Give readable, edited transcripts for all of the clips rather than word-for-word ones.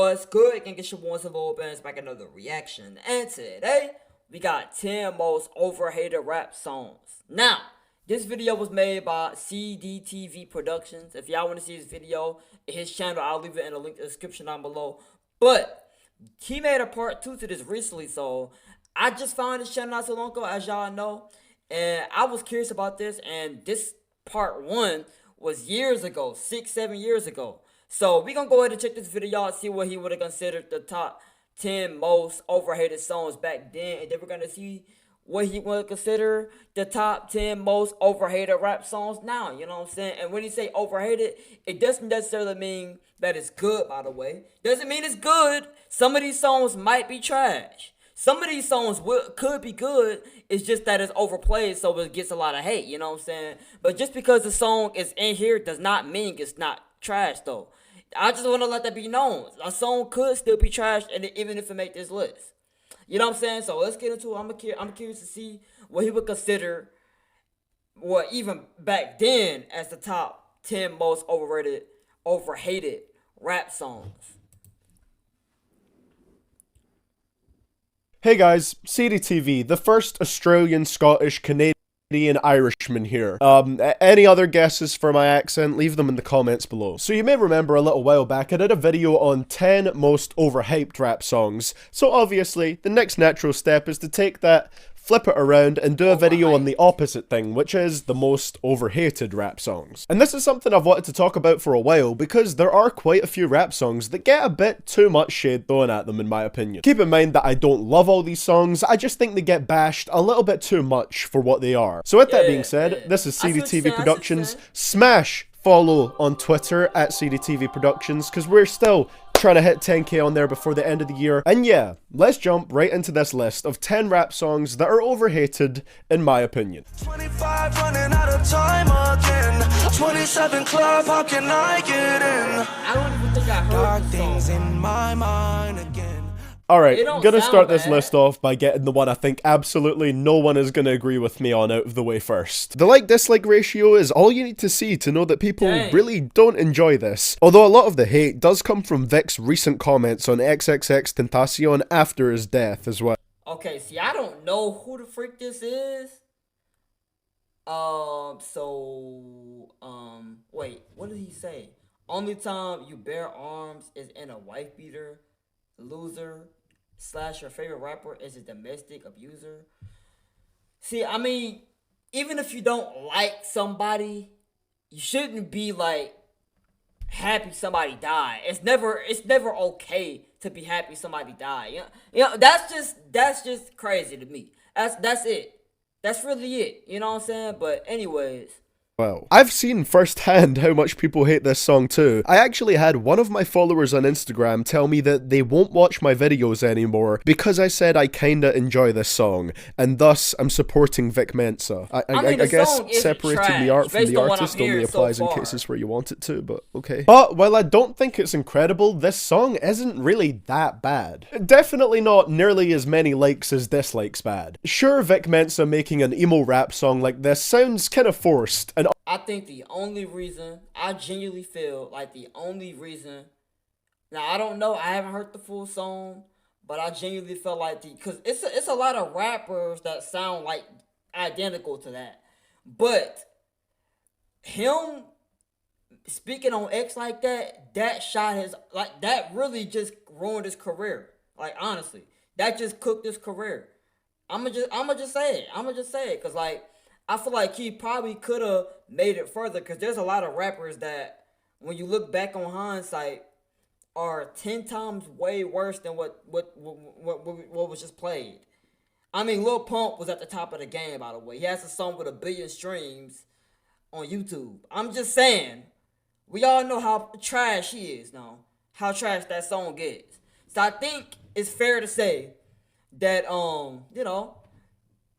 What's good? Can get your boys and little bands back another reaction. And today we got 10 most overhated rap songs. Now, this video was made by CDTV Productions. If y'all want to see his video, his channel, I'll leave it in the link in the description down below. But he made a part 2 to this recently, so I just found his channel not so long ago, as y'all know. And I was curious about this, and this part 1 was years ago, 6-7 years ago. So we gonna go ahead and check this video out, see what he would have considered the top 10 most overhated songs back then, and then we're gonna see what he would consider the top 10 most overhated rap songs now. You know what I'm saying? And when you say overhated, it doesn't necessarily mean that it's good, by the way. Doesn't mean it's good. Some of these songs might be trash. Some of these songs could be good. It's just that it's overplayed, so it gets a lot of hate. You know what I'm saying? But just because the song is in here does not mean it's not trash, though. I just want to let that be known. A song could still be trash, and even if it make this list. You know what I'm saying? So let's get into it. I'm curious to see what he would consider, what even back then, as the top 10 most overhated rap songs. Hey guys, CDTV, the first Australian, Scottish, Canadian, Irishman here. Any other guesses for my accent? Leave them in the comments below. So you may remember a little while back I did a video on 10 most overhyped rap songs. So obviously, the next natural step is to take that, flip it around, and do a video on the opposite thing, which is the most overhated rap songs. And this is something I've wanted to talk about for a while, because there are quite a few rap songs that get a bit too much shade thrown at them in my opinion. Keep in mind that I don't love all these songs, I just think they get bashed a little bit too much for what they are. So with that being said, this is CDTV Productions. Smash follow on Twitter at CDTV Productions, because we're still trying to hit 10k on there before the end of the year. And yeah, let's jump right into this list of 10 rap songs that are overhated in my opinion. 25 running out of time again. 27 club, how can I get in? I don't even think I heard Dark the things song. in my mind again. Alright, gonna start this bad. list off by getting the one I think absolutely no one is gonna agree with me on out of the way first. The like-dislike ratio is all you need to see to know that people really don't enjoy this. Although a lot of the hate does come from Vic's recent comments on XXX Tentacion after his death as well. Okay, see, I don't know who the freak this is. Wait, what did he say? Only time you bear arms is in a wife beater. Loser / your favorite rapper is a domestic abuser. See, I mean, even if you don't like somebody, you shouldn't be like happy somebody died. It's never okay to be happy somebody died. You know, that's just crazy to me. That's it. That's really it. You know what I'm saying? But anyways. Well, I've seen firsthand how much people hate this song too. I actually had one of my followers on Instagram tell me that they won't watch my videos anymore because I said I kinda enjoy this song, and thus I'm supporting Vic Mensa. I guess separating the art from the artist only applies in cases where you want it to, but okay. But while I don't think it's incredible, this song isn't really that bad. Definitely not nearly as many likes as dislikes bad. Sure, Vic Mensa making an emo rap song like this sounds kinda forced, and I think the only reason, I genuinely feel like the only reason, now I don't know, I haven't heard the full song, but I genuinely felt like because it's a lot of rappers that sound like identical to that. But him speaking on X like that shot his, like, that really just ruined his career. Like, honestly, that just cooked his career. I'ma just say it, cause like, I feel like he probably could have made it further, because there's a lot of rappers that, when you look back on hindsight, are 10 times way worse than what was just played. I mean, Lil Pump was at the top of the game, by the way. He has a song with 1 billion streams on YouTube. I'm just saying, we all know how trash he is now, how trash that song is. So I think it's fair to say that, you know,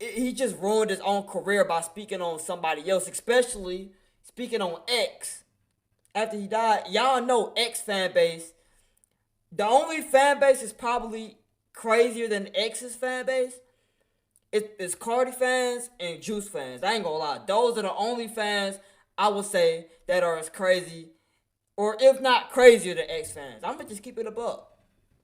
he just ruined his own career by speaking on somebody else, especially speaking on X after he died. Y'all know X fan base. The only fan base is probably crazier than X's fan base. It's Cardi fans and Juice fans. I ain't gonna lie. Those are the only fans I would say that are as crazy or if not crazier than X fans. I'm gonna just keep it above.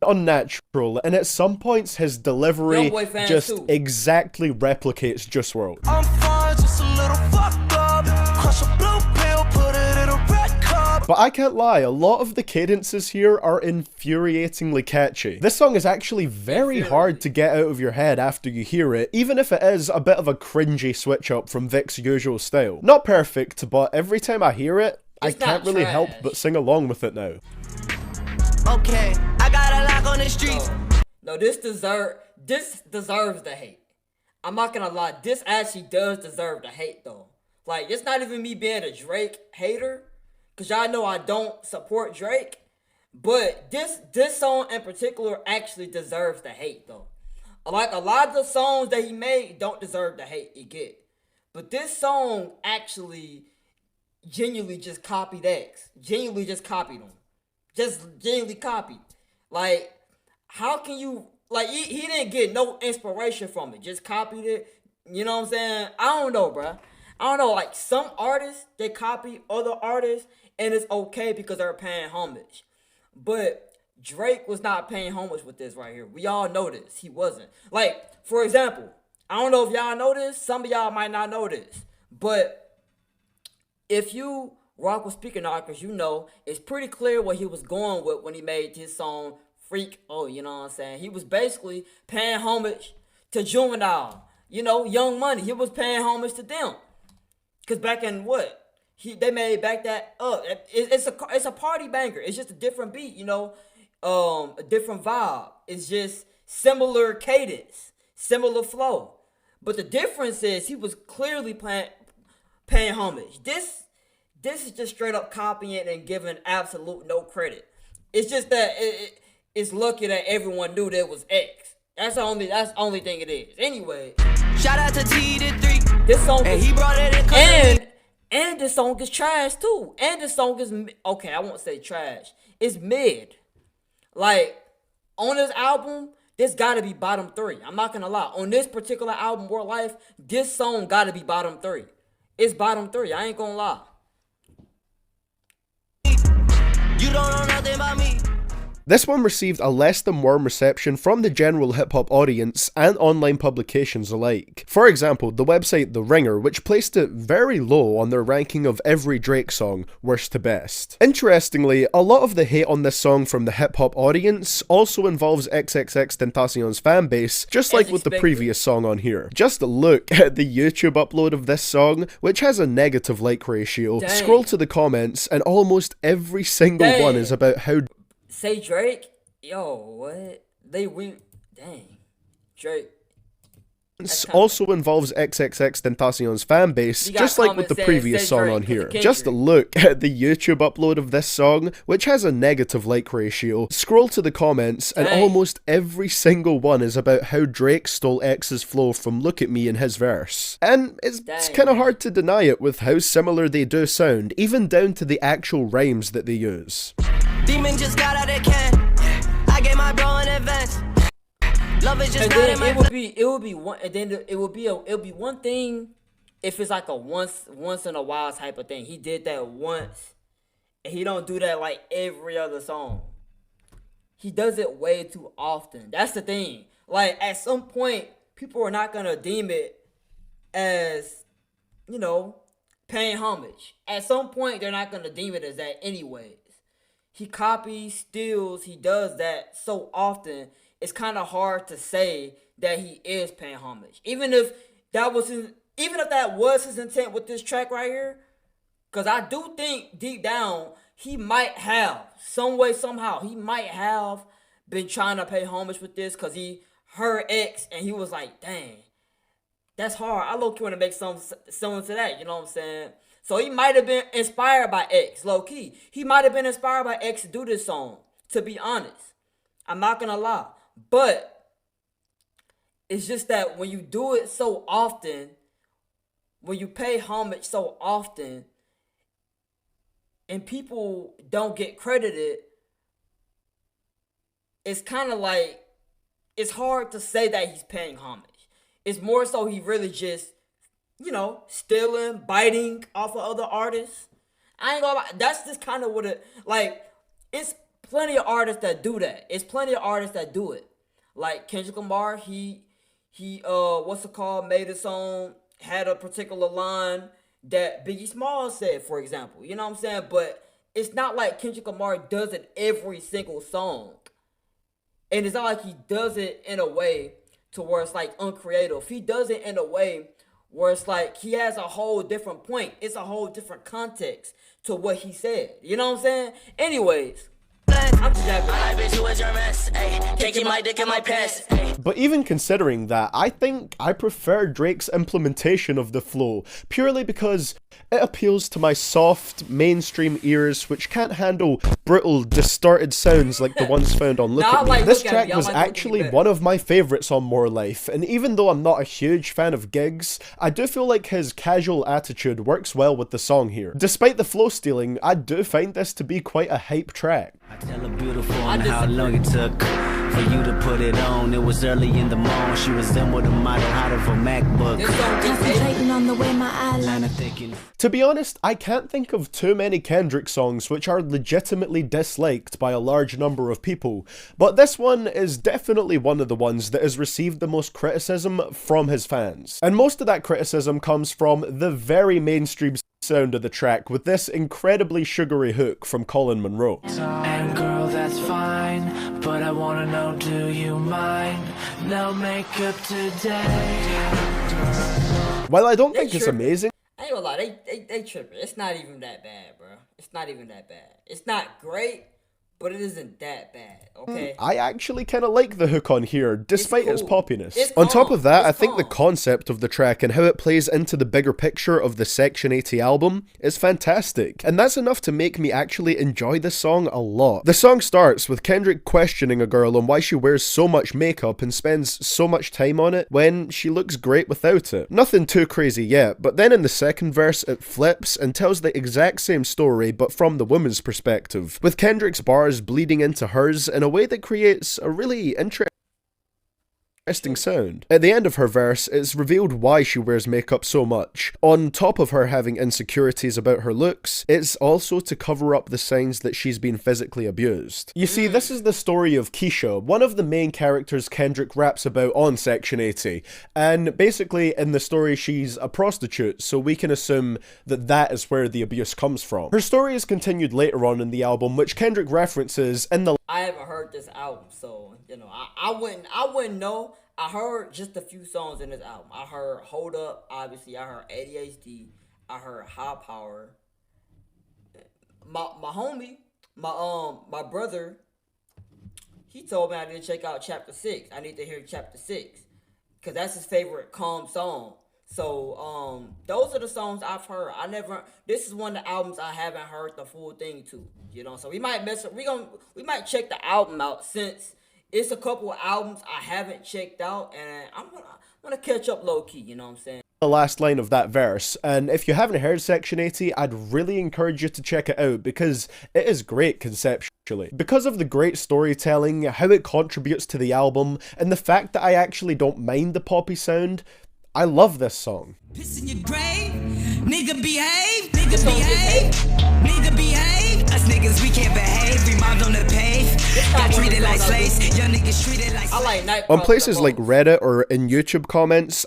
Unnatural, and at some points his delivery Youngboy fans just too. exactly replicates Juice WRLD. I'm fine, just a little fucked up. Crush a blue pill, put it in a red cup. But I can't lie, a lot of the cadences here are infuriatingly catchy. This song is actually very hard to get out of your head after you hear it, even if it is a bit of a cringy switch up from Vic's usual style. Not perfect, but every time I hear it, I It's not can't really help trash. but sing along with it now. Okay, I got a lock on the streets. No, this deserves the hate. I'm not gonna lie, this actually does deserve the hate though. Like, it's not even me being a Drake hater, cause y'all know I don't support Drake. But this song in particular actually deserves the hate though. Like, a lot of the songs that he made don't deserve the hate he get. But this song actually genuinely just copied X. Genuinely just copied him. Just genuinely copied. Like, how can you, like, he didn't get no inspiration from it. Just copied it. You know what I'm saying? I don't know, bruh. I don't know. Like, some artists, they copy other artists, and it's okay because they're paying homage. But Drake was not paying homage with this right here. We all know this. He wasn't. Like, for example, I don't know if y'all know this. Some of y'all might not know this. But if you rock with Speaker Knockers, you know it's pretty clear what he was going with when he made his song Freak. Oh, you know what I'm saying? He was basically paying homage to Juvenile. You know, Young Money. He was paying homage to them. Cause back in what? They made Back That Up. It's a party banger. It's just a different beat, you know, a different vibe. It's just similar cadence, similar flow. But the difference is he was clearly paying homage. This is just straight up copying and giving absolute no credit. It's just that it's lucky that everyone knew that it was X. That's the only thing it is. Anyway, Shout out to T to 3. this song And is, he brought it in. and this song is trash too. And this song is okay. I won't say trash. It's mid. Like, on this album, this gotta be bottom 3. I'm not gonna lie. On this particular album, World Life, this song gotta be bottom 3. It's bottom 3. I ain't gonna lie. You don't know nothing about me. This one received a less than warm reception from the general hip-hop audience and online publications alike. For example, the website The Ringer, which placed it very low on their ranking of every Drake song, worst to best. Interestingly, a lot of the hate on this song from the hip-hop audience also involves XXXTentacion's fanbase, just like with the previous song on here. Just look at the YouTube upload of this song, which has a negative like ratio, Dang. scroll to the comments, and almost every single one is about how Say Drake? Yo, what? Dang. Drake. also involves XXXTentacion's fanbase, just like with the previous song on here. Just look at the YouTube upload of this song, which has a negative like ratio, scroll to the comments, and almost every single one is about how Drake stole X's flow from Look At Me in his verse. And it's kind of hard to deny it with how similar they do sound, even down to the actual rhymes that they use. Demon just got out their can. I gave my bro in advance. Love is just And not then in my it would be one thing if it's like a once in a while type of thing. He did that once, and he don't do that like every other song. He does it way too often. That's the thing. Like, at some point, people are not gonna deem it as, you know, paying homage. At some point, they're not gonna deem it as that anyways. He copies, steals, he does that so often, it's kind of hard to say that he is paying homage. Even if that was his intent with this track right here, because I do think deep down, he might have, some way, somehow, he might have been trying to pay homage with this, because he heard X, and he was like, dang, that's hard. I low-key want to make something to that, you know what I'm saying? So he might have been inspired by X, low-key. He might have been inspired by X to do this song, to be honest. I'm not going to lie. But it's just that when you do it so often, when you pay homage so often, and people don't get credited, it's kind of like, it's hard to say that he's paying homage. It's more so he really just, you know, stealing, biting off of other artists. I ain't gonna lie. That's just kind of what it, like, it's plenty of artists that do that. It's plenty of artists that do it. Like Kendrick Lamar, he what's it called, made a song, had a particular line that Biggie Smalls said, for example. You know what I'm saying? But it's not like Kendrick Lamar does it every single song. And it's not like he does it in a way to where it's like uncreative. He does it in a way where it's like he has a whole different point. It's a whole different context to what he said. You know what I'm saying? Anyways, I'm just happy. But even considering that, I think I prefer Drake's implementation of the flow, purely because it appeals to my soft, mainstream ears which can't handle brutal, distorted sounds like the ones found on Look at Me. This track was actually one of my favourites on More Life, and even though I'm not a huge fan of Giggs, I do feel like his casual attitude works well with the song here. Despite the flow stealing, I do find this to be quite a hype track. I tell her beautiful on how long it took for you to put it on. It was early in the morning. She was done with a model out of a MacBook. Concentrating on the way my eyeliner thinking. To be honest, I can't think of too many Kendrick songs which are legitimately disliked by a large number of people, but this one is definitely one of the ones that has received the most criticism from his fans. And most of that criticism comes from the very mainstream sound of the track, with this incredibly sugary hook from Colin Monroe. And girl, that's fine, but I wanna know, do you mind? No makeup today. While I don't think it's amazing, I ain't gonna lie, they tripping. It's not even that bad, bro. It's not even that bad. It's not great, but it isn't that bad, okay? I actually kind of like the hook on here, despite its poppiness. It's on top calm. of that, It's I think the calm. concept of the track and how it plays into the bigger picture of the Section 80 album is fantastic, and that's enough to make me actually enjoy this song a lot. The song starts with Kendrick questioning a girl on why she wears so much makeup and spends so much time on it when she looks great without it. Nothing too crazy yet, but then in the second verse it flips and tells the exact same story but from the woman's perspective, with Kendrick's bars bleeding into hers in a way that creates a really interesting sound. At the end of her verse, it's revealed why she wears makeup so much. On top of her having insecurities about her looks, it's also to cover up the signs that she's been physically abused. You see, this is the story of Keisha, one of the main characters Kendrick raps about on Section 80, and basically in the story she's a prostitute, so we can assume that that is where the abuse comes from. Her story is continued later on in the album, which Kendrick references in the I haven't heard this album, so, you know, I wouldn't know. I heard just a few songs in this album. I heard Hold Up, obviously. I heard ADHD. I heard High Power. My homie, my brother, he told me I need to check out Chapter 6. I need to hear Chapter 6, because that's his favorite calm song. So, those are the songs I've heard. This is one of the albums I haven't heard the full thing to, you know. So we might we might check the album out, since it's a couple of albums I haven't checked out, and I'm gonna catch up low key, you know what I'm saying? The last line of that verse, and if you haven't heard Section 80, I'd really encourage you to check it out because it is great conceptually. Because of the great storytelling, how it contributes to the album, and the fact that I actually don't mind the poppy sound, I love this song. Piss in your grave, nigga behave, nigga behave, nigga behave. Us niggas, we can't behave, we mobbed on the pave. Got treated like slaves, young niggas treated like slaves. I like Nightcrawler On places the like most. Reddit or in YouTube comments,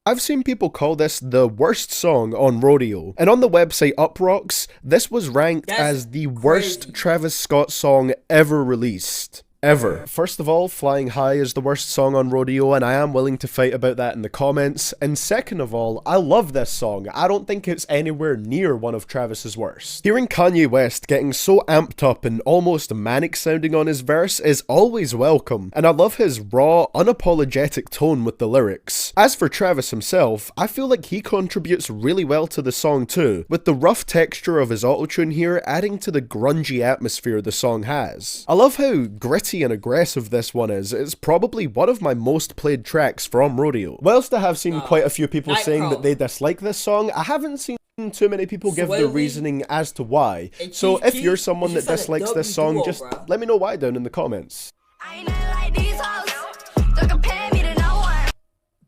I've seen people call this the worst song on Rodeo, and on the website Uprocks, this was ranked That's as the worst crazy. Travis Scott song ever released. Ever. First of all, Flying High is the worst song on Rodeo, and I am willing to fight about that in the comments. And second of all, I love this song. I don't think it's anywhere near one of Travis's worst. Hearing Kanye West getting so amped up and almost manic sounding on his verse is always welcome, and I love his raw, unapologetic tone with the lyrics. As for Travis himself, I feel like he contributes really well to the song too, with the rough texture of his autotune here adding to the grungy atmosphere the song has. I love how gritty and aggressive this one is. It's probably one of my most played tracks from Rodeo. Whilst I have seen quite a few people saying that they dislike this song, I haven't seen too many people give their reasoning as to why. So if you're someone that dislikes this song, just let me know why down in the comments. I ain't nothing like these hoes. Don't compare me to no one.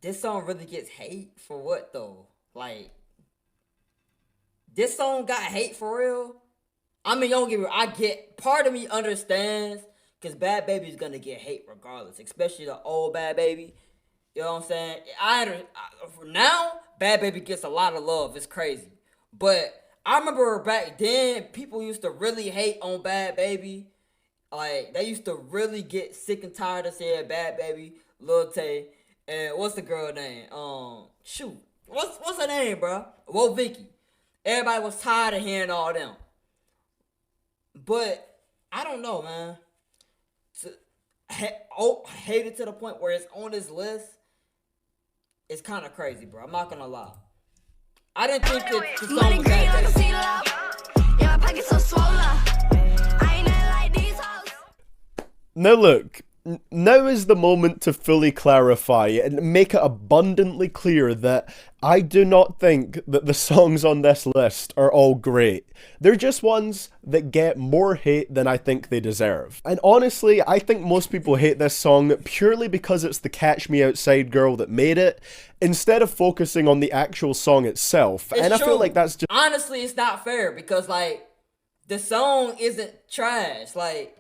This song really gets hate for what though? Like, this song got hate for real. I mean, don't get me wrong, I get, part of me understands, because Bad Baby is gonna get hate regardless, especially the old Bad Baby. You know what I'm saying? For now, Bad Baby gets a lot of love. It's crazy. But I remember back then, people used to really hate on Bad Baby. Like, they used to really get sick and tired of saying Bad Baby, Lil Tay, and what's the girl name? What's her name, bro? Whoa, Vicky. Everybody was tired of hearing all them. But I don't know, man. Hate it to the point where it's on this list. It's kind of crazy, bro. I'm not gonna lie. I didn't think that the song was that crazy. Yeah, my pocket's so swollen. I ain't nothing like these hoes. Now look, now is the moment to fully clarify and make it abundantly clear that I do not think that the songs on this list are all great. They're just ones that get more hate than I think they deserve. And honestly, I think most people hate this song purely because it's the Catch Me Outside girl that made it, instead of focusing on the actual song itself. It's and I true. feel like that's just... Honestly, it's not fair because, like, the song isn't trash. Like,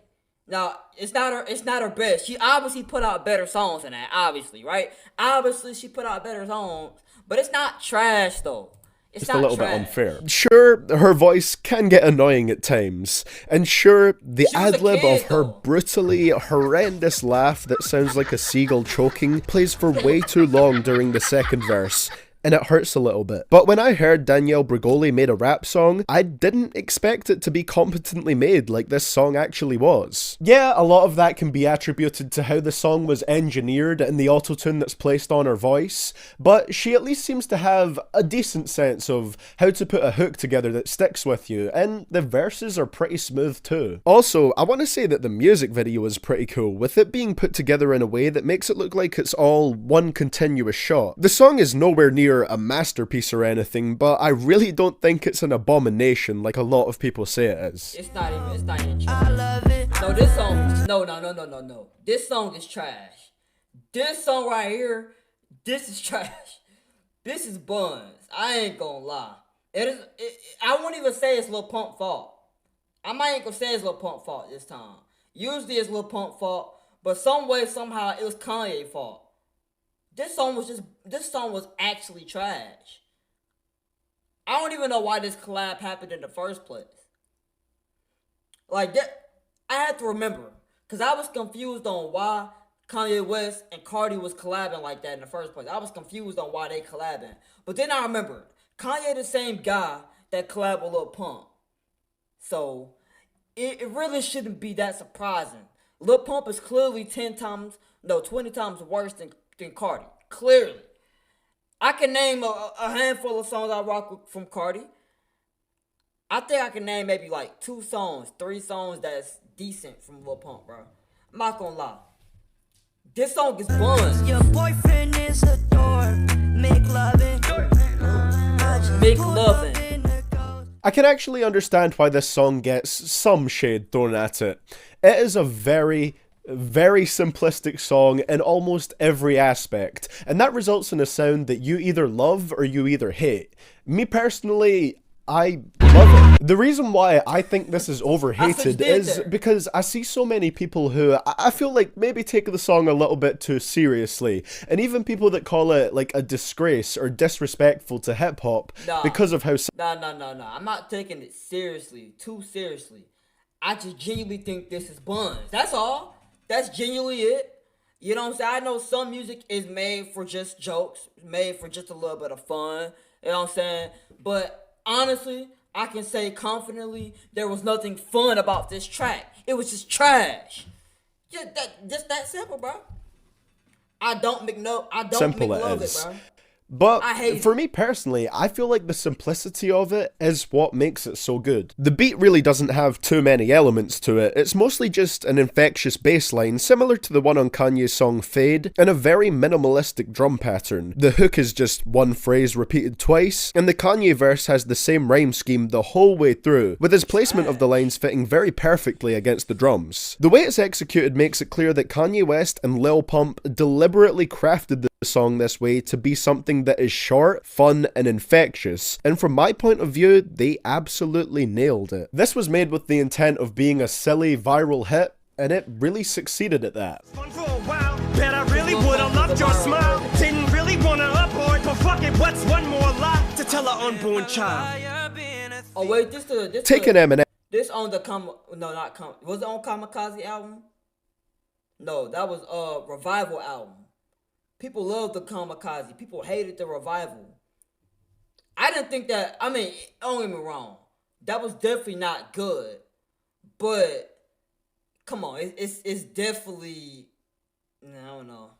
no, it's not her best. She obviously put out better songs than that, obviously, right? Obviously, she put out better songs, but it's not trash, though. It's just not a little trash. bit unfair. Sure, her voice can get annoying at times, and sure, the She was a ad-lib kid, of her though. brutally horrendous laugh that sounds like a seagull choking plays for way too long during the second verse, and it hurts a little bit. But when I heard Danielle Bregoli made a rap song, I didn't expect it to be competently made like this song actually was. Yeah, a lot of that can be attributed to how the song was engineered and the autotune that's placed on her voice, but she at least seems to have a decent sense of how to put a hook together that sticks with you, and the verses are pretty smooth too. Also, I want to say that the music video is pretty cool, with it being put together in a way that makes it look like it's all one continuous shot. The song is nowhere near a masterpiece or anything, but I really don't think it's an abomination like a lot of people say it is. It's not even trash. No, this song, no. This song is trash. This song right here, this is trash. This is buns. I ain't gonna lie. I won't even say it's Lil Pump fault. I might ain't gonna say it's Lil Pump fault this time. Usually it's Lil Pump fault, but some way, somehow, it was Kanye fault. This song was actually trash. I don't even know why this collab happened in the first place. Like, that, I had to remember, because I was confused on why Kanye West and Cardi was collabing like that in the first place. I was confused on why they collabing. But then I remembered, Kanye the same guy that collabed with Lil Pump. So, it really shouldn't be that surprising. Lil Pump is clearly 20 times worse than Cardi. Clearly. I can name a handful of songs I rock with from Cardi. I think I can name maybe like 3 songs that's decent from Lil Pump, bro. I'm not gonna lie. This song is buns. Your boyfriend is a dork. Make loving. Make loving. I can actually understand why this song gets some shade thrown at it. It is a very simplistic song in almost every aspect, and that results in a sound that you either love or you either hate. Me personally, I love it. The reason why I think this is overhated is because I see so many people who I feel like maybe take the song a little bit too seriously, and even people that call it like a disgrace or disrespectful to hip hop because of how... No. I'm not taking it too seriously. I just genuinely think this is buns. That's all. That's genuinely it. You know what I'm saying? I know some music is made for just jokes, made for just a little bit of fun. You know what I'm saying? But honestly, I can say confidently there was nothing fun about this track. It was just trash. Just that simple, bro. I don't make love it, bro. But for me personally, I feel like the simplicity of it is what makes it so good. The beat really doesn't have too many elements to it. It's mostly just an infectious bass line, similar to the one on Kanye's song Fade, and a very minimalistic drum pattern. The hook is just one phrase repeated twice, and the Kanye verse has the same rhyme scheme the whole way through, with his placement of the lines fitting very perfectly against the drums. The way it's executed makes it clear that Kanye West and Lil Pump deliberately crafted the song this way to be something that is short, fun, and infectious, and from my point of view, they absolutely nailed it. This was made with the intent of being a silly, viral hit, and it really succeeded at that. Fun for a while, bet I really would've loved your smile. Didn't really wanna abort, but fuck it, what's one more lie to tell an unborn child? Oh wait, this Taking Eminem. This on the was it on Kamikaze album? No, that was Revival album. People loved the Kamikaze. People hated the Revival. I didn't think that. I mean, don't get me wrong. That was definitely not good. But come on, it's definitely. I don't know.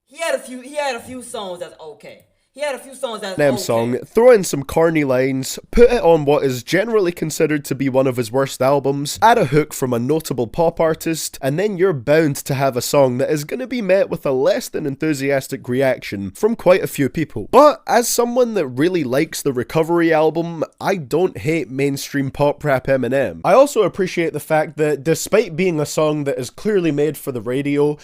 He had a few songs that's okay. He had a few songs that's okay. Song, throw in some corny lines, put it on what is generally considered to be one of his worst albums, add a hook from a notable pop artist, and then you're bound to have a song that is going to be met with a less than enthusiastic reaction from quite a few people. But as someone that really likes the Recovery album, I don't hate mainstream pop rap Eminem. I also appreciate the fact that despite being a song that is clearly made for the radio,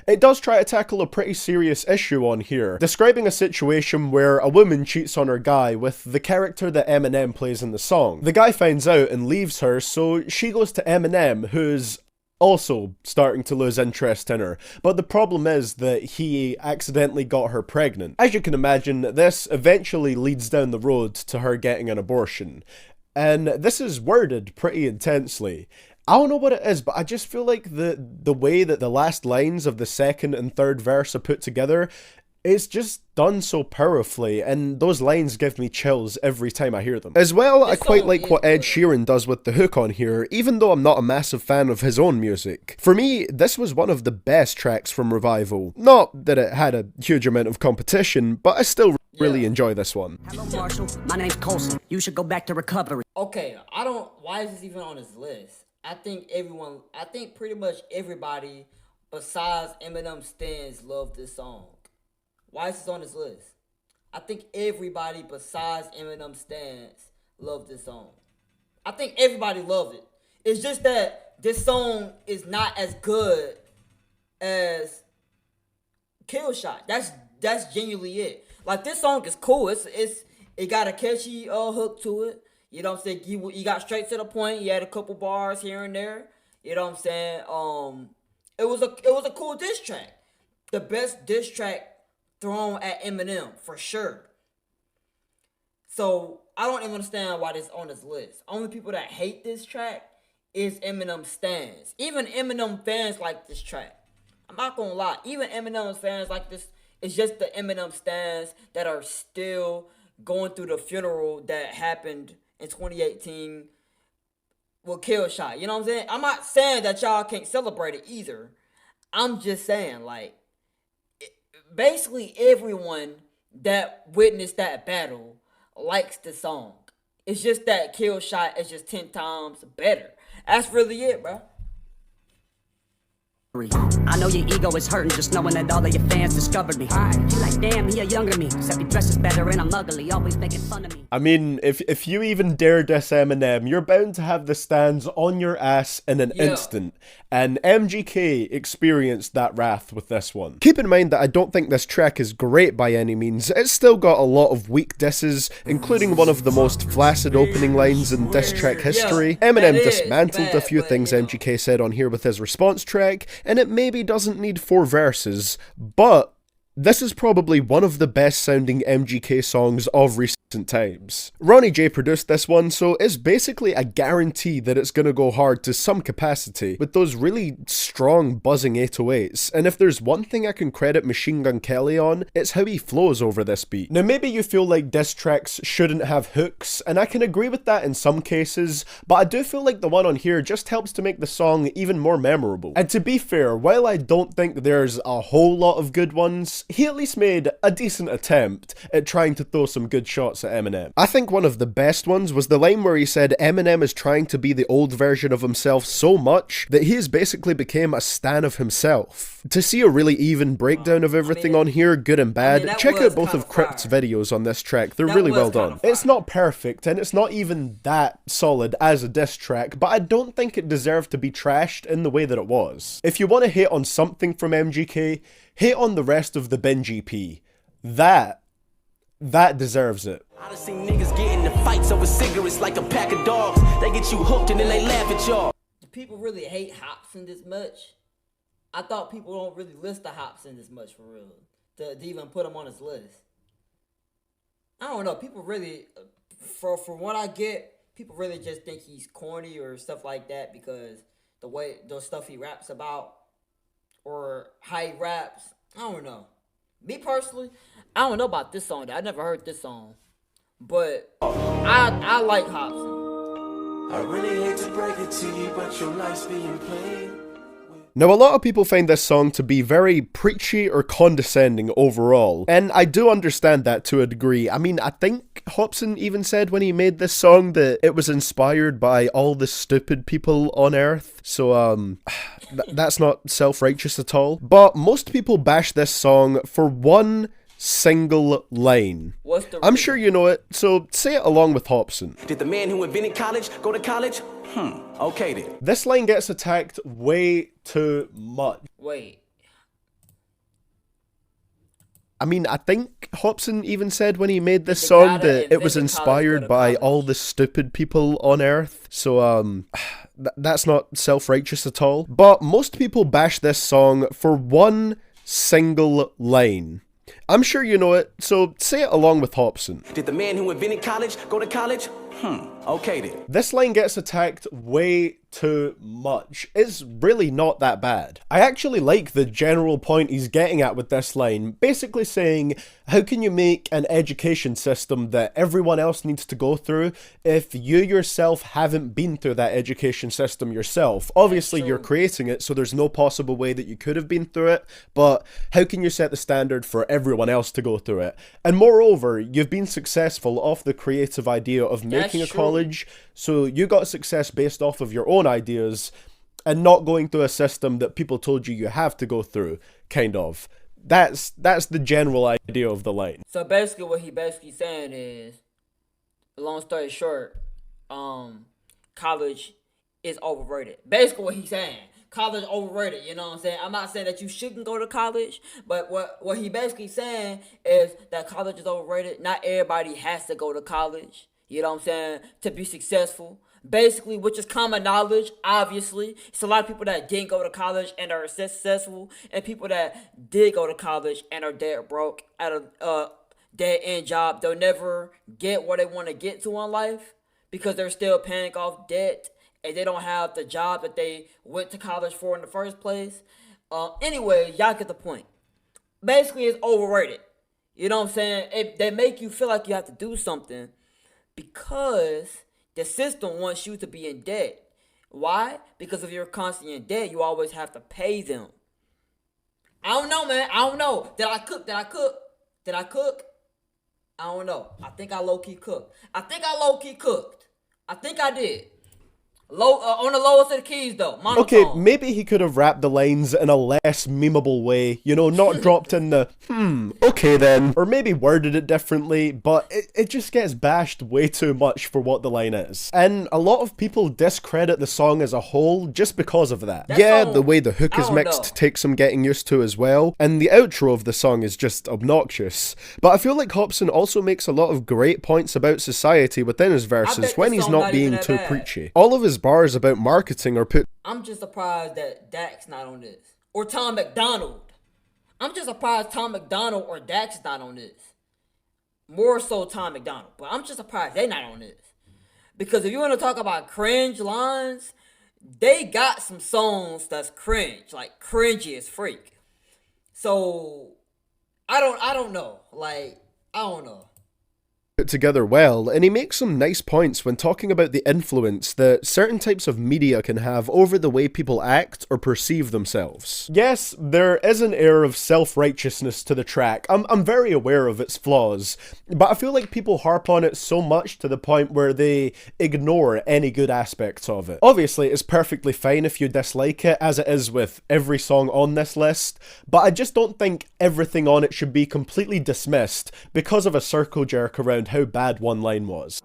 it does try to tackle a pretty serious issue on here, describing a situation where a woman cheats on her guy with the character that Eminem plays in the song. The guy finds out and leaves her, so she goes to Eminem, who's also starting to lose interest in her, but the problem is that he accidentally got her pregnant. As you can imagine, this eventually leads down the road to her getting an abortion, and this is worded pretty intensely. I don't know what it is, but I just feel like the way that the last lines of the second and third verse are put together, it's just done so powerfully, and those lines give me chills every time I hear them. As well, I quite like what Ed Sheeran does with the hook on here, even though I'm not a massive fan of his own music. For me, this was one of the best tracks from Revival. Not that it had a huge amount of competition, but I still really enjoy this one. Hello, Marshall. My name's Colson. You should go back to Recovery. Okay, why is this even on this list? I think pretty much everybody besides Eminem stans love this song. Why is this on this list? I think everybody besides Eminem stans love this song. I think everybody loved it. It's just that this song is not as good as Kill Shot. That's genuinely it. Like, this song is cool. It got a catchy hook to it. You know what I'm saying? You got straight to the point. You had a couple bars here and there. You know what I'm saying? It was a cool diss track. The best diss track thrown at Eminem for sure. So I don't even understand why this is on this list. Only people that hate this track is Eminem stans. Even Eminem fans like this track. I'm not gonna lie. Even Eminem fans like this. It's just the Eminem stans that are still going through the funeral that happened in 2018 with Kill Shot. You know what I'm saying? I'm not saying that y'all can't celebrate it either. I'm just saying, like, basically everyone that witnessed that battle likes the song. It's just that Kill Shot is just 10 times better. That's really it, bro. I know your ego is hurting just knowing that all of your fans discovered me. You like, damn, he a younger me. Except he dresses better and I'm ugly, always making fun of me. I mean, if you even dare diss Eminem, you're bound to have the stands on your ass in an instant. And MGK experienced that wrath with this one. Keep in mind that I don't think this track is great by any means. It's still got a lot of weak disses, including one of the most flaccid opening lines in diss track history. Eminem dismantled a few things MGK said on here with his response track, and it maybe doesn't need 4 verses, but this is probably one of the best sounding MGK songs of recent times. Ronnie J produced this one, so it's basically a guarantee that it's gonna go hard to some capacity with those really strong buzzing 808s, and if there's one thing I can credit Machine Gun Kelly on, it's how he flows over this beat. Now maybe you feel like diss tracks shouldn't have hooks, and I can agree with that in some cases, but I do feel like the one on here just helps to make the song even more memorable. And to be fair, while I don't think there's a whole lot of good ones, he at least made a decent attempt at trying to throw some good shots shots at Eminem. I think one of the best ones was the line where he said Eminem is trying to be the old version of himself so much that he has basically became a stan of himself. To see a really even breakdown of everything on here, good and bad, check out both of Crypt's videos on this track, they're really well done. It's not perfect, and it's not even that solid as a diss track, but I don't think it deserved to be trashed in the way that it was. If you want to hate on something from MGK, hate on the rest of the Binge EP. That deserves it. I done seen niggas get into fights over cigarettes like a pack of dogs. They get you hooked and then they laugh at y'all. Do people really hate Hopsin this much? I thought people don't really list the Hopsin this much for real. To even put him on his list. I don't know. People really, from what I get, people really just think he's corny or stuff like that because the stuff he raps about or how he raps. I don't know. Me personally, I don't know about this song. I never heard this song. But I like Hopsin. I really hate to break it to you, but your life's being played. Now, a lot of people find this song to be very preachy or condescending overall, and I do understand that to a degree. I mean, I think Hopsin even said when he made this song that it was inspired by all the stupid people on Earth, so that's not self-righteous at all. But most people bash this song for one single line. I'm sure you know it, so say it along with Hopsin. Did the man who invented college go to college? Okay then. This line gets attacked way too much. Wait. I mean, I think Hopsin even said when he made this song that it was inspired by all the stupid people on Earth, so that's not self-righteous at all. But most people bash this song for one single line. I'm sure you know it, so say it along with Hopsin. Did the man who invented college go to college? Okay then. This line gets attacked way too much. It's really not that bad. I actually like the general point he's getting at with this line, basically saying, how can you make an education system that everyone else needs to go through if you yourself haven't been through that education system yourself? Obviously, you're creating it, so there's no possible way that you could have been through it, but how can you set the standard for everyone else to go through it? And moreover, you've been successful off the creative idea of making a college, so you got success based off of your own ideas and not going through a system that people told you have to go through, kind of. That's the general idea of the line. So basically what he saying is, long story short, college is overrated. Basically what he's saying, college overrated, you know what I'm saying? I'm not saying that you shouldn't go to college, but what he basically saying is that college is overrated. Not everybody has to go to college, you know what I'm saying, to be successful. Basically, which is common knowledge, obviously. It's a lot of people that didn't go to college and are successful, and people that did go to college and are dead broke at a dead-end job. They'll never get what they want to get to in life because they're still paying off debt, and they don't have the job that they went to college for in the first place. Anyway, y'all get the point. Basically, it's overrated. You know what I'm saying? They make you feel like you have to do something because the system wants you to be in debt. Why? Because if you're constantly in debt, you always have to pay them. I don't know, man. I don't know. Did I cook? I don't know. I think I low-key cooked. I think I did. On the lowest of the keys, though. Monotone. Okay, maybe he could have rapped the lines in a less memeable way, you know, not dropped in the, okay then. Or maybe worded it differently, but it just gets bashed way too much for what the line is. And a lot of people discredit the song as a whole just because of that. The way the hook is mixed takes some getting used to as well, and the outro of the song is just obnoxious. But I feel like Hopsin also makes a lot of great points about society within his verses when he's not being too preachy. All of his bars about marketing are put. I'm just surprised that Dak's not on this. Or Tom McDonald. I'm just surprised Tom McDonald or Dak's not on this. More so Tom McDonald. But I'm just surprised they not on this. Because if you want to talk about cringe lines, they got some songs that's cringe. Like cringy as freak. So I don't know. Like, I don't know. put together well, and he makes some nice points when talking about the influence that certain types of media can have over the way people act or perceive themselves. Yes, there is an air of self-righteousness to the track. I'm very aware of its flaws, but I feel like people harp on it so much to the point where they ignore any good aspects of it. Obviously, it's perfectly fine if you dislike it, as it is with every song on this list, but I just don't think everything on it should be completely dismissed because of a circle jerk around how bad one line was.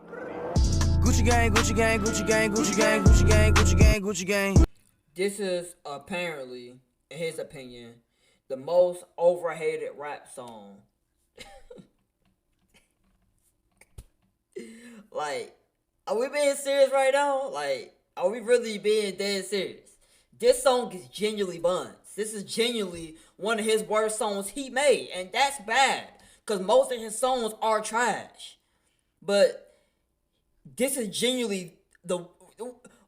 Gucci gang, Gucci gang, Gucci gang, Gucci gang, Gucci gang, Gucci gang, Gucci gang. This is apparently, in his opinion, the most overhated rap song. Like, are we being serious right now? Like, are we really being dead serious? This song is genuinely buns. This is genuinely one of his worst songs he made, and that's bad, because most of his songs are trash. But this is genuinely the...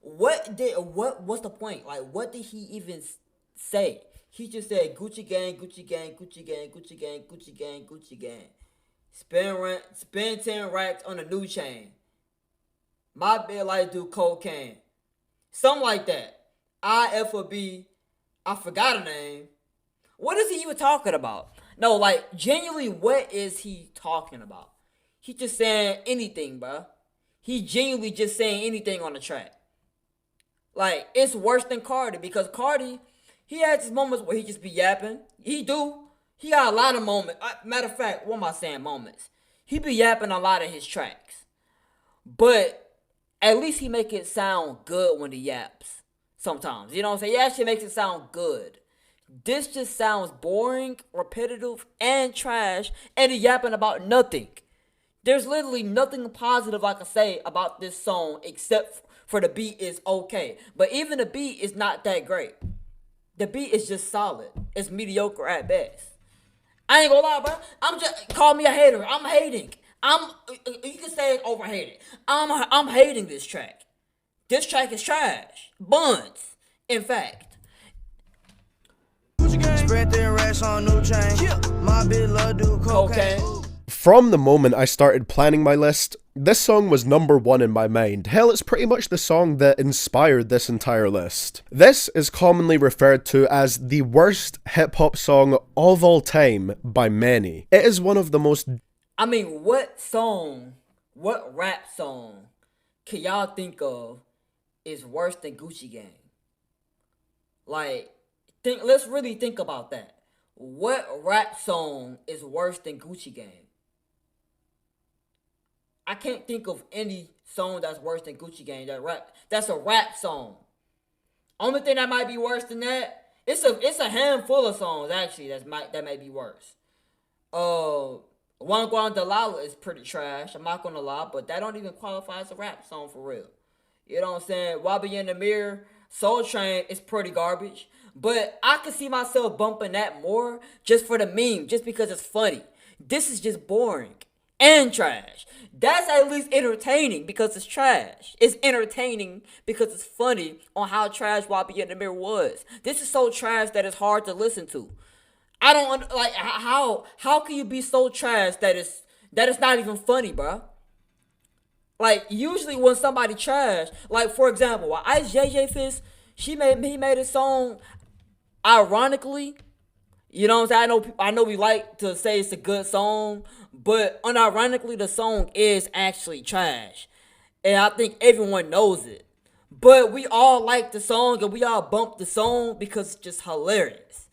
What's the point? Like, what did he even say? He just said, Gucci gang, Gucci gang, Gucci gang, Gucci gang, Gucci gang, Gucci gang. Spend 10 racks on a new chain. My bed like do cocaine. Something like that. IFB. I forgot a name. What is he even talking about? No, like, genuinely, what is he talking about? He just saying anything, bro. He genuinely just saying anything on the track. Like, it's worse than Cardi, because Cardi, he has his moments where he just be yapping. He do. He got a lot of moments. Matter of fact, what am I saying moments? He be yapping a lot of his tracks. But at least he make it sound good when he yaps. Sometimes. You know what I'm saying? He actually makes it sound good. This just sounds boring, repetitive, and trash, and he yapping about nothing. There's literally nothing positive I can say about this song except for the beat is okay. But even the beat is not that great. The beat is just solid. It's mediocre at best. I ain't gonna lie, bro. Call me a hater. I'm hating. You can say it's overhated. I'm hating this track. This track is trash. Buns, in fact. Spread their racks on new chain. My bitch love do cocaine. From the moment I started planning my list, this song was number one in my mind. Hell, it's pretty much the song that inspired this entire list. This is commonly referred to as the worst hip-hop song of all time by many. It is one of the most... I mean, what rap song can y'all think of is worse than Gucci Gang? Like, let's really think about that. What rap song is worse than Gucci Gang? I can't think of any song that's worse than Gucci Gang. That's a rap song. Only thing that might be worse than that, it's a handful of songs actually that may be worse. One Guan Delilah is pretty trash. I'm not gonna lie, but that don't even qualify as a rap song for real. You know what I'm saying? Wabi in the Mirror, Soul Train is pretty garbage. But I could see myself bumping that more just for the meme, just because it's funny. This is just boring and trash. That's at least entertaining because it's trash. It's entertaining because it's funny on how trash Wabi in the Mirror was. This is so trash that it's hard to listen to. I don't like how can you be so trash that it's not even funny, bro? Like, usually when somebody trash, like for example, Ice JJ Fist, he made a song ironically. You know what I'm saying? I know we like to say it's a good song, but unironically the song is actually trash. And I think everyone knows it. But we all like the song and we all bump the song because it's just hilarious.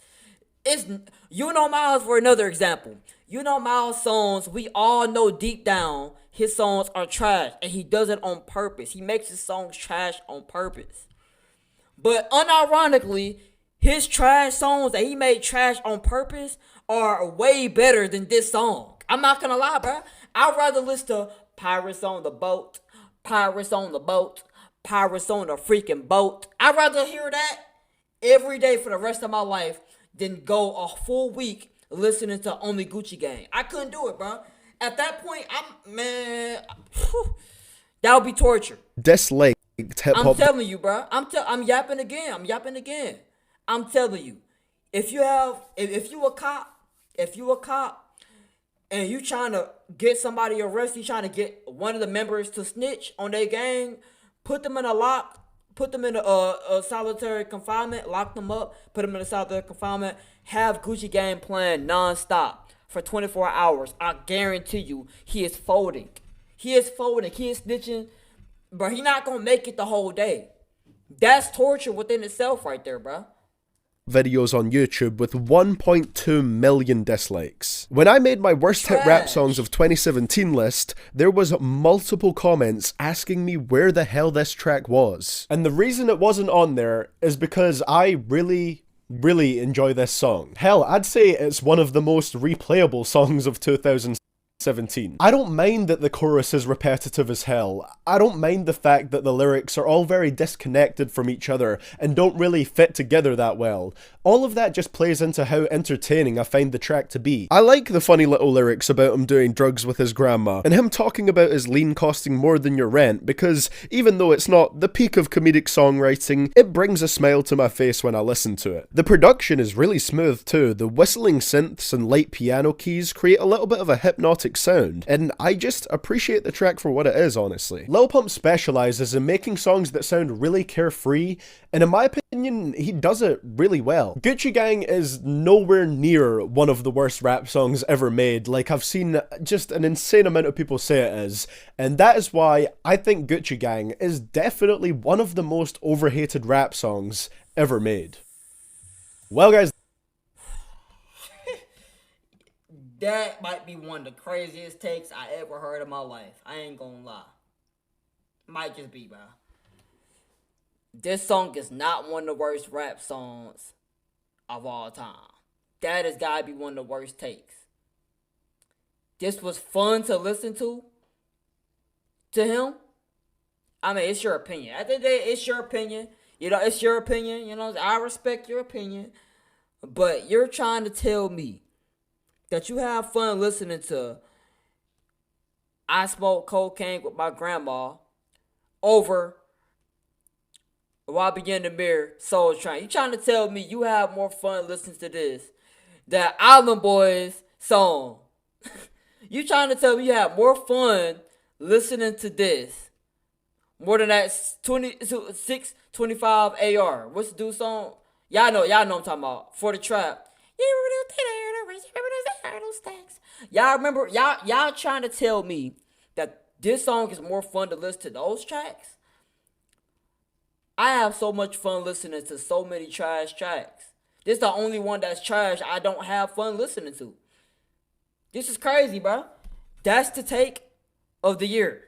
You Know Miles for another example. You Know Miles' songs, we all know deep down his songs are trash, and he does it on purpose. He makes his songs trash on purpose. But unironically, his trash songs that he made trash on purpose are way better than this song. I'm not gonna lie, bro. I'd rather listen to Pirates on the Boat, Pirates on the Boat, Pirates on the freaking boat. I'd rather hear that every day for the rest of my life than go a full week listening to only Gucci Gang. I couldn't do it, bro. At that point, that would be torture. Disliked hip-hop. I'm telling you, bro. I'm yapping again. I'm telling you. If you a cop, and you trying to get somebody arrested, you trying to get one of the members to snitch on their gang, put them in a lock, put them in a solitary confinement, lock them up, put them in a solitary confinement, have Gucci Gang playing non-stop for 24 hours. I guarantee you, he is folding. He is folding. He is snitching, but he not going to make it the whole day. That's torture within itself right there, bro. Videos on YouTube with 1.2 million dislikes. When I made my worst hit rap songs of 2017 list, there was multiple comments asking me where the hell this track was. And the reason it wasn't on there is because I really enjoy this song. Hell, I'd say it's one of the most replayable songs of 2017. I don't mind that the chorus is repetitive as hell. I don't mind the fact that the lyrics are all very disconnected from each other and don't really fit together that well. All of that just plays into how entertaining I find the track to be. I like the funny little lyrics about him doing drugs with his grandma, and him talking about his lean costing more than your rent, because even though it's not the peak of comedic songwriting, it brings a smile to my face when I listen to it. The production is really smooth too. The whistling synths and light piano keys create a little bit of a hypnotic sound, and I just appreciate the track for what it is, honestly. Lil Pump specializes in making songs that sound really carefree, and in my opinion, he does it really well. Gucci Gang is nowhere near one of the worst rap songs ever made. Like, I've seen just an insane amount of people say it is, and that is why I think Gucci Gang is definitely one of the most overhated rap songs ever made. Well, guys, that might be one of the craziest takes I ever heard in my life. I ain't gonna lie. Might just be, bro. This song is not one of the worst rap songs of all time. That has gotta be one of the worst takes. This was fun to listen to him. I mean, it's your opinion. At the end of the day, it's your opinion. You know, it's your opinion. You know, I respect your opinion. But you're trying to tell me that you have fun listening to I Smoke Cocaine with My Grandma over While I Begin to Mirror Soul Train. You trying to tell me you have more fun listening to this than Island Boys song? You trying to tell me you have more fun listening to this more than that 625 AR? What's the dude song? Y'all know I'm talking about. For the Trap. Y'all remember, y'all trying to tell me that this song is more fun to listen to those tracks? I have so much fun listening to so many trash tracks. This is the only one that's trash I don't have fun listening to. This is crazy, bro. That's the take of the year.